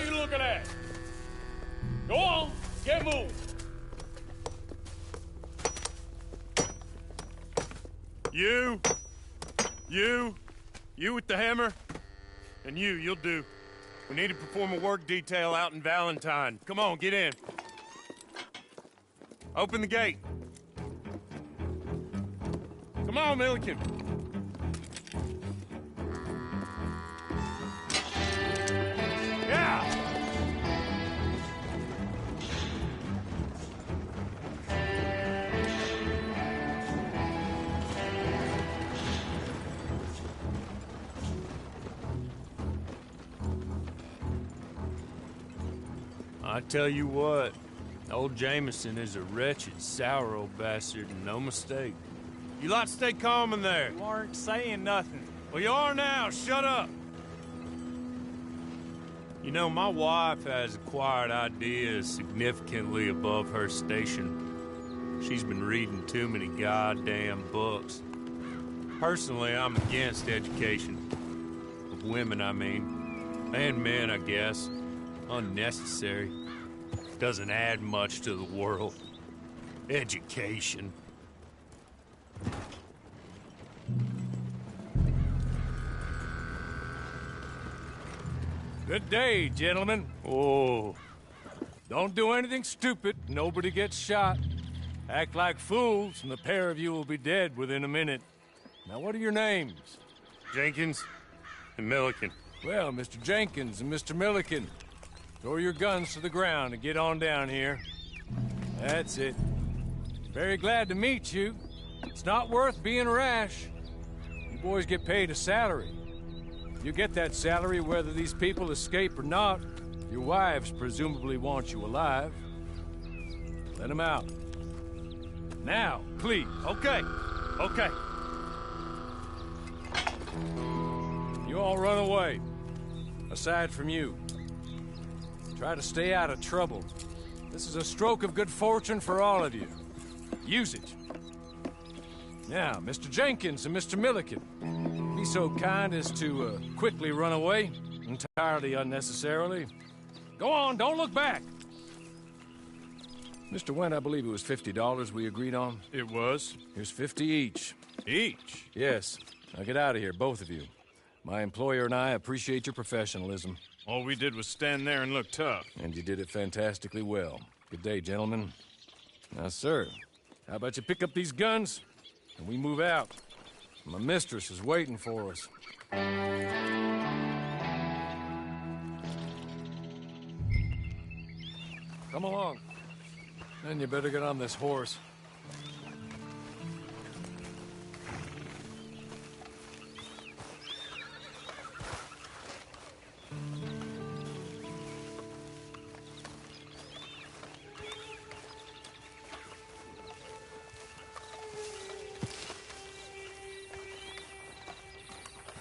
are you looking at? Go on, get moving. You with the hammer? And you'll do. We need to perform a work detail out in Valentine. Come on, get in. Open the gate. Come on, Milliken. Yeah! I tell you what, old Jameson is a wretched, sour old bastard, and no mistake. You lot stay calm in there. You aren't saying nothing. Well, you are now. Shut up. You know, my wife has acquired ideas significantly above her station. She's been reading too many goddamn books. Personally, I'm against education. Of women, I mean. And men, I guess. Unnecessary. Doesn't add much to the world. Education. Good day, gentlemen. Oh. Don't do anything stupid. Nobody gets shot. Act like fools, and the pair of you will be dead within a minute. Now, what are your names? Jenkins and Milliken. Well, Mr. Jenkins and Mr. Milliken, throw your guns to the ground and get on down here. That's it. Very glad to meet you. It's not worth being rash. You boys get paid a salary. You get that salary whether these people escape or not. Your wives presumably want you alive. Let them out. Now, please. Okay. You all run away. Aside from you. Try to stay out of trouble. This is a stroke of good fortune for all of you. Use it. Now, Mr. Jenkins and Mr. Milliken, be so kind as to quickly run away, entirely unnecessarily. Go on, don't look back. Mr. Wendt, I believe it was $50 we agreed on. It was. Here's 50 each. Each? Yes. Now get out of here, both of you. My employer and I appreciate your professionalism. All we did was stand there and look tough. And you did it fantastically well. Good day, gentlemen. Now, sir, how about you pick up these guns and we move out? My mistress is waiting for us. Come along. Then you better get on this horse.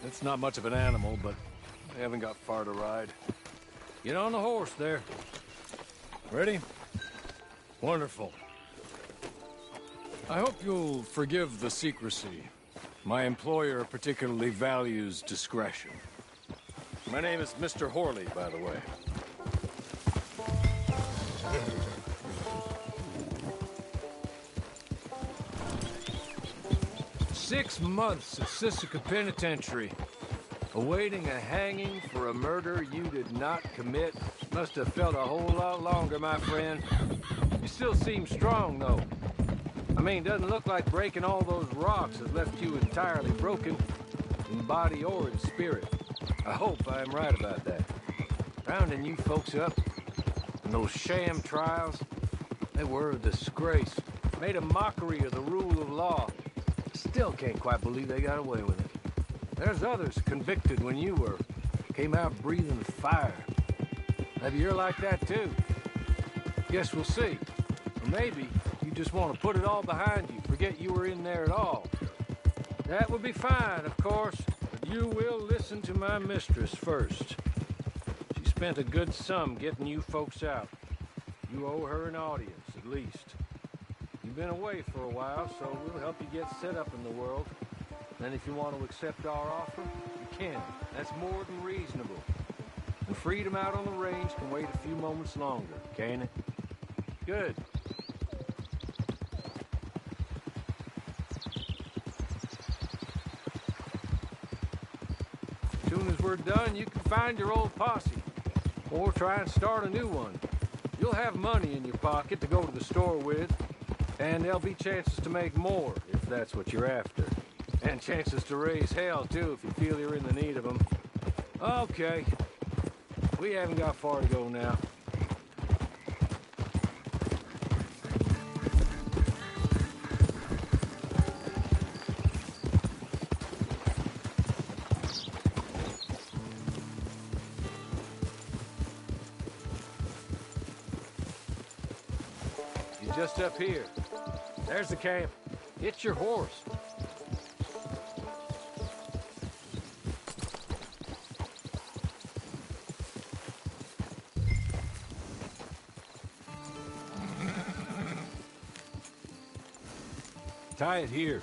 It's not much of an animal, but they haven't got far to ride. Get on the horse there. Ready? Wonderful. I hope you'll forgive the secrecy. My employer particularly values discretion. My name is Mr. Horley, by the way. "6 months at Sisika Penitentiary, awaiting a hanging for a murder you did not commit. Must have felt a whole lot longer, my friend. You still seem strong, though. I mean, doesn't look like breaking all those rocks has left you entirely broken, in body or in spirit. I hope I am right about that. Rounding you folks up, and those sham trials, they were a disgrace. Made a mockery of the rule of law. Still can't quite believe they got away with it. There's others convicted when you were. Came out breathing fire. Maybe you're like that too. Guess we'll see. Or maybe you just want to put it all behind you, forget you were in there at all. That would be fine, of course, but you will listen to my mistress first. She spent a good sum getting you folks out. You owe her an audience, at least. You've been away for a while, so we'll help you get set up in the world. And if you want to accept our offer, you can. That's more than reasonable. And freedom out on the range can wait a few moments longer, can't it? Good. As soon as we're done, you can find your old posse. Or try and start a new one. You'll have money in your pocket to go to the store with, and there'll be chances to make more, if that's what you're after. And chances to raise hell, too, if you feel you're in the need of them. Okay. We haven't got far to go now. You're just up here. There's the camp. It's your horse. Tie it here.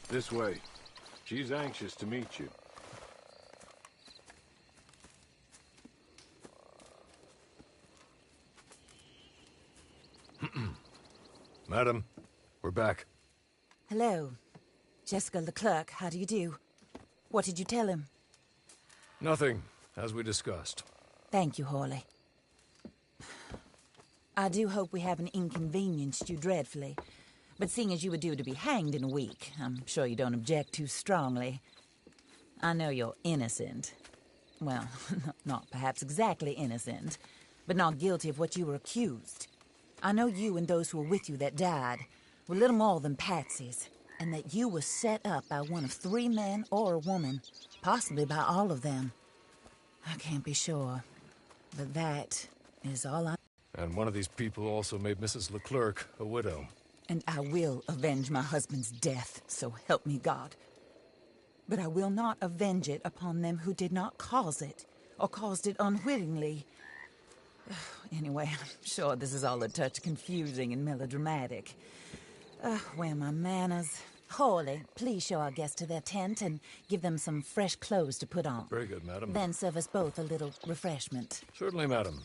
This way. She's anxious to meet you. Madam, we're back. Hello. Jessica Leclerc, how do you do? What did you tell him? Nothing, as we discussed. Thank you, Hawley. I do hope we haven't inconvenienced you dreadfully. But seeing as you were due to be hanged in a week, I'm sure you don't object too strongly. I know you're innocent. Well, not perhaps exactly innocent, but not guilty of what you were accused. I know you and those who were with you that died were little more than patsies, and that you were set up by one of 3 men or a woman, possibly by all of them. I can't be sure, but that is all I... And one of these people also made Mrs. Leclerc a widow. And I will avenge my husband's death, so help me God. But I will not avenge it upon them who did not cause it, or caused it unwittingly. Anyway, I'm sure this is all a touch confusing and melodramatic. Where are my manners? Hawley, please show our guests to their tent and give them some fresh clothes to put on. Very good, madam. Then serve us both a little refreshment. Certainly, madam.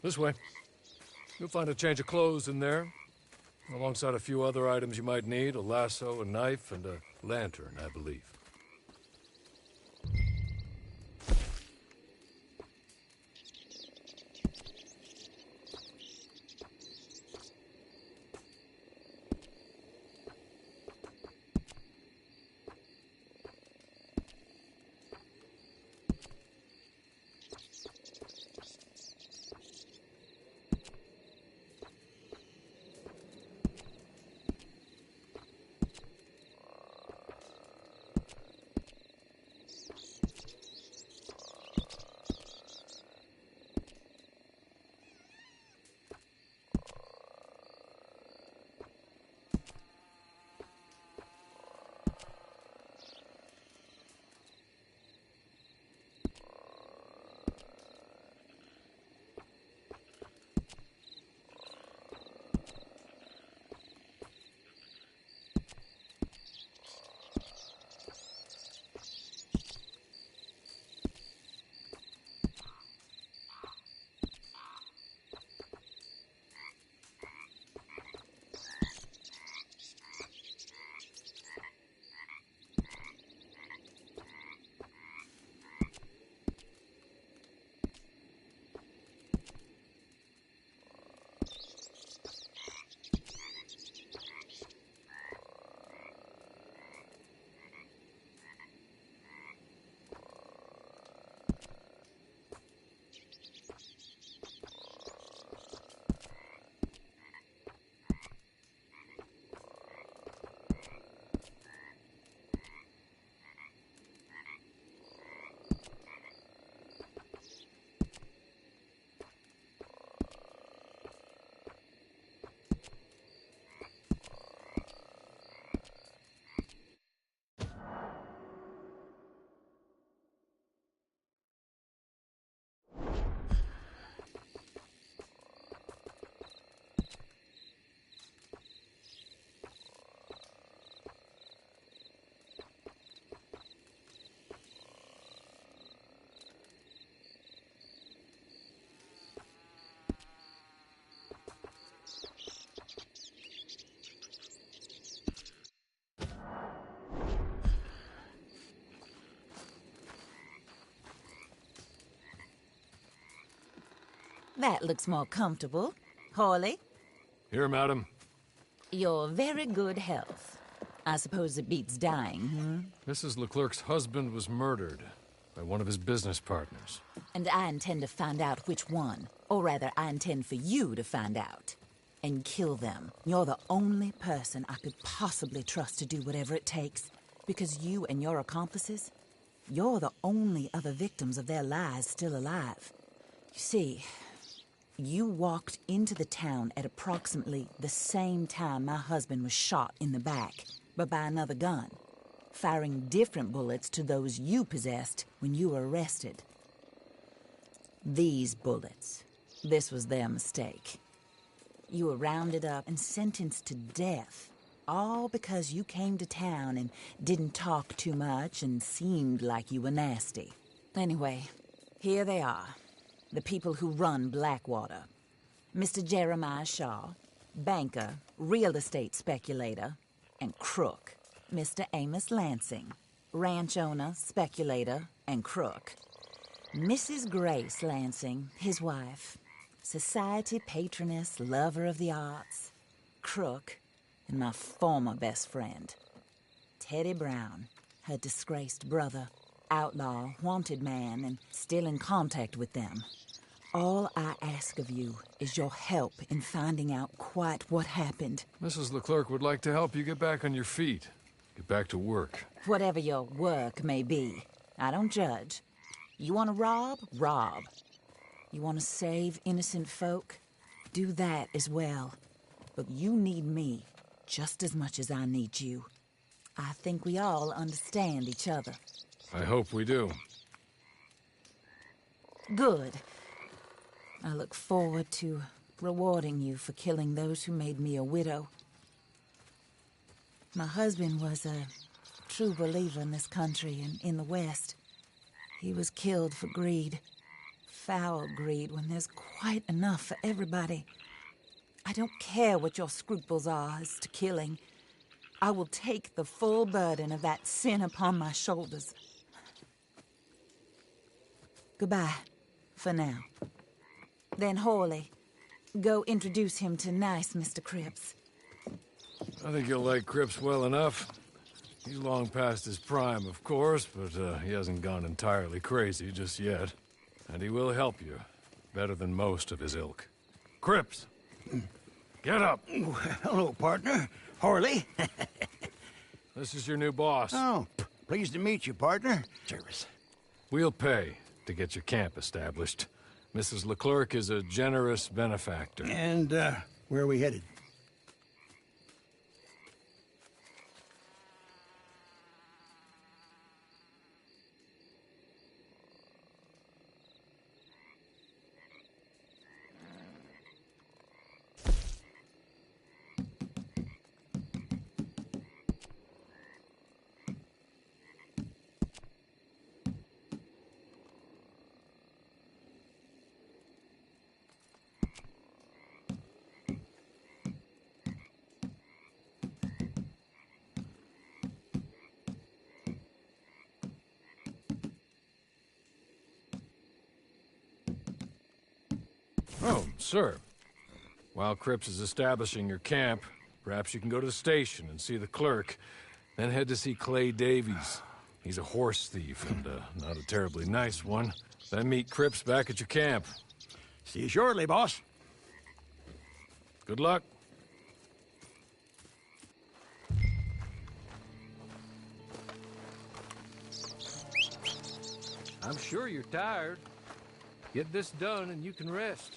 This way. You'll find a change of clothes in there, alongside a few other items you might need, a lasso, a knife, and a lantern, I believe. that looks more comfortable. Hawley, Here, madam. your very good health. I suppose it beats dying, Mrs. Leclerc's husband was murdered by one of his business partners. And I intend to find out which one. Or rather, I intend for you to find out. And kill them. You're the only person I could possibly trust to do whatever it takes. Because you and your accomplices, you're the only other victims of their lies still alive. You see, you walked into the town at approximately the same time my husband was shot in the back, but by another gun, firing different bullets to those you possessed when you were arrested. These bullets, this was their mistake. You were rounded up and sentenced to death, all because you came to town and didn't talk too much and seemed like you were nasty. Anyway, here they are, the people who run Blackwater. Mr. Jeremiah Shaw, banker, real estate speculator, and crook. Mr. Amos Lansing, ranch owner, speculator, and crook. Mrs. Grace Lansing, his wife, society patroness, lover of the arts, crook, and my former best friend. Teddy Brown, her disgraced brother, outlaw, wanted man, and still in contact with them. All I ask of you is your help in finding out quite what happened. Mrs. Leclerc would like to help you get back on your feet. Get back to work. Whatever your work may be, I don't judge. You want to rob? Rob. You want to save innocent folk? Do that as well. But you need me just as much as I need you. I think we all understand each other. I hope we do. Good. I look forward to rewarding you for killing those who made me a widow. My husband was a true believer in this country and in the West. He was killed for greed. Foul greed when there's quite enough for everybody. I don't care what your scruples are as to killing. I will take the full burden of that sin upon my shoulders. Goodbye, for now. Then Hawley, go introduce him to nice Mr. Cripps. I think you'll like Cripps well enough. He's long past his prime, of course, but he hasn't gone entirely crazy just yet. And he will help you, better than most of his ilk. Cripps! Get up! Hello, partner. Harley. This is your new boss. Oh, pleased to meet you, partner. Service. We'll pay to get your camp established. Mrs. Leclerc is a generous benefactor. And, where are we headed? Oh, sir. While Cripps is establishing your camp, perhaps you can go to the station and see the clerk, then head to see Clay Davies. He's a horse thief and not a terribly nice one. Then meet Cripps back at your camp. See you shortly, boss. Good luck. I'm sure you're tired. Get this done and you can rest.